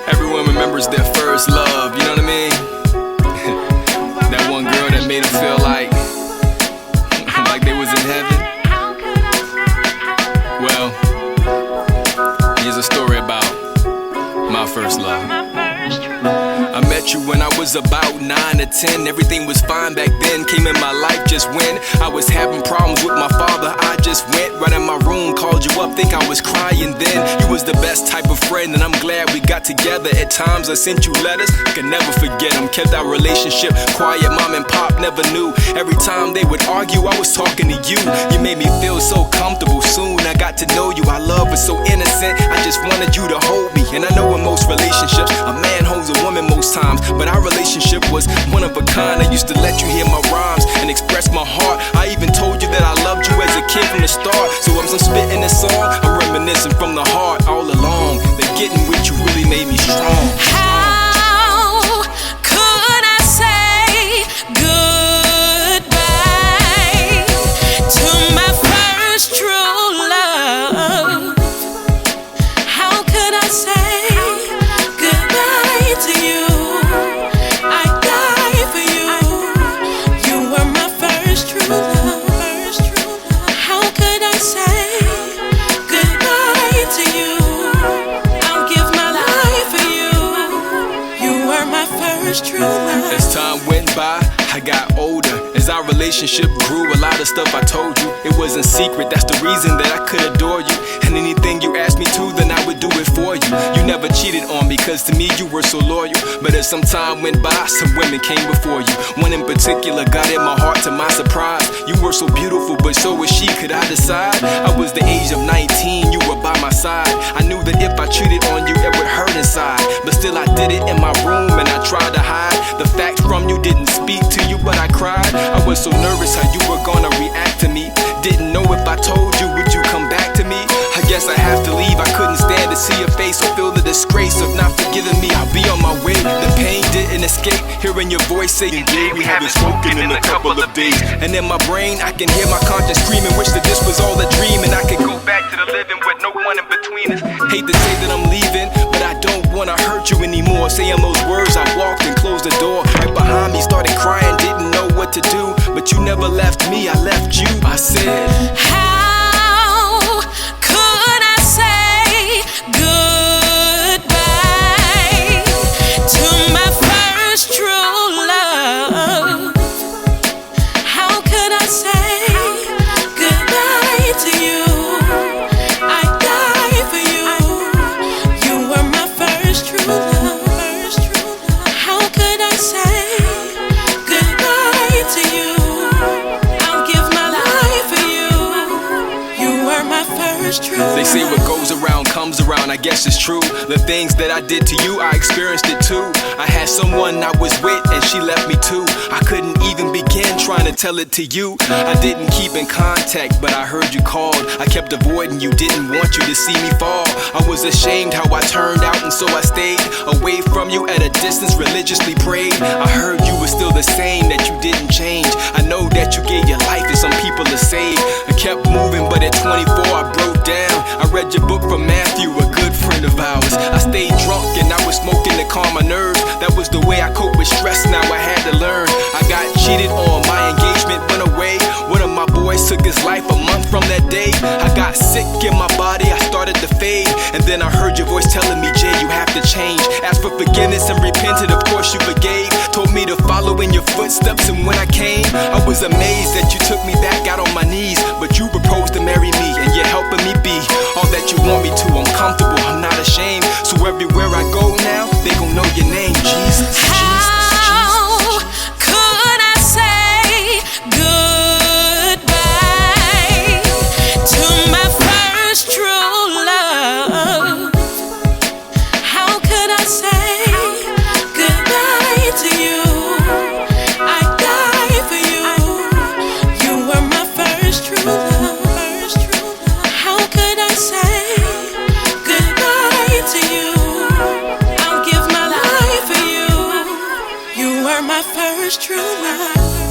Everyone remembers their first love, you know what I mean? That one girl that made them feel like they was in heaven. Well, here's a story about my first love. I met you when I was about 9 or 10. Everything was fine back then. Came in my life just when I was having problems with my father. I just went right in my room, called you up, think I was crying then. You was the best type of friend, and I'm glad we got together. At times I sent you letters, I can never forget them. Kept our relationship quiet, mom and pop never knew. Every time they would argue, I was talking to you. You made me feel so comfortable. Soon I got to know you. Our love was so innocent, I just wanted you to hold me. And I know in most relationships, a man holds a woman most times, but our relationship was one of a kind. I used to let you hear my rhymes and express my heart. I even told you that I loved you as a kid from the start. So as I'm spitting this song, I'm reminiscing from the heart all along. That getting with you really made me strong. How could I say goodbye to my first true love? How could I say goodbye to you? I'd die for you. You were my first true love. How could I say goodbye to you? I'll give my life for you. You were my first true love. As time went by, I got older. As our relationship grew, a lot of stuff I told you, it wasn't secret. That's the reason that I could adore you. And anything you asked me to, then I would do it for you. You never cheated on me, cause to me you were so loyal. But as some time went by, some women came before you. One in particular got in my heart to my surprise. You were so beautiful, but so was she. Could I decide? I was the age of 19, you were by my side. I knew that if I cheated on you, it would hurt inside. But still I did it in my room, and I tried to hide the facts from you. Didn't speak to you, but I cried. I was so nervous how you were gonna react to me. Didn't know if I told you, would you come back to me? I guess I have to leave. I couldn't stand to see your face or feel the disgrace of not forgiving me. I'll be on my way. The pain didn't escape. Hearing your voice saying, "Jay, we haven't spoken in a couple of days." And in my brain, I can hear my conscience screaming, wish that this was all a dream and I could go back to the living with no one in between us. Hate to say that I'm leaving, but I don't wanna hurt you anymore. Saying those words, I walked and closed the door. Right behind me, started crying, didn't know what to do. But you never left me, I left you. I said, How could I say goodbye to my first true love? How could I say goodbye to you? I'd die for you. You were my first true love. How could I say goodbye to you? I'll give my life for you. You were my first true love. They say what goes around comes around, I guess it's true. The things that I did to you, I experienced it too. I had someone I was with and she left me too. I couldn't even begin trying to tell it to you. I didn't keep in contact, but I heard you called. I kept avoiding you, didn't want you to see me fall. I was ashamed how I turned out, and so I stayed away from you at a distance, religiously prayed. I heard you were still the same, that you didn't change. I know that you gave your life to some people to save. I kept moving, but at 24 I broke down. I read your book from Matthew, a good friend of ours. I stayed drunk and I was smoking to calm my nerves. That was the way I coped with stress, now I had to learn. I got cheated on, my engagement went away. One of my boys took his life a month from that day. I got sick in my body, I started to fade. And then I heard your voice telling me, Jay, you have to change. Asked for forgiveness and repented, of course you forgave. Told me to follow in your footsteps, and when I came, I was amazed that you took me back out on my knees. But you proposed to marry me, and you're helping me be all that you want me to. I'm comfortable, I'm not ashamed. So everywhere I go now, they gon' know your name, Jesus. How could I say goodbye to my first true love? How could I say goodbye to you? I'd die for you. You were my first true love. How could I say goodbye to you? I'll give my life for you. You were my first true love.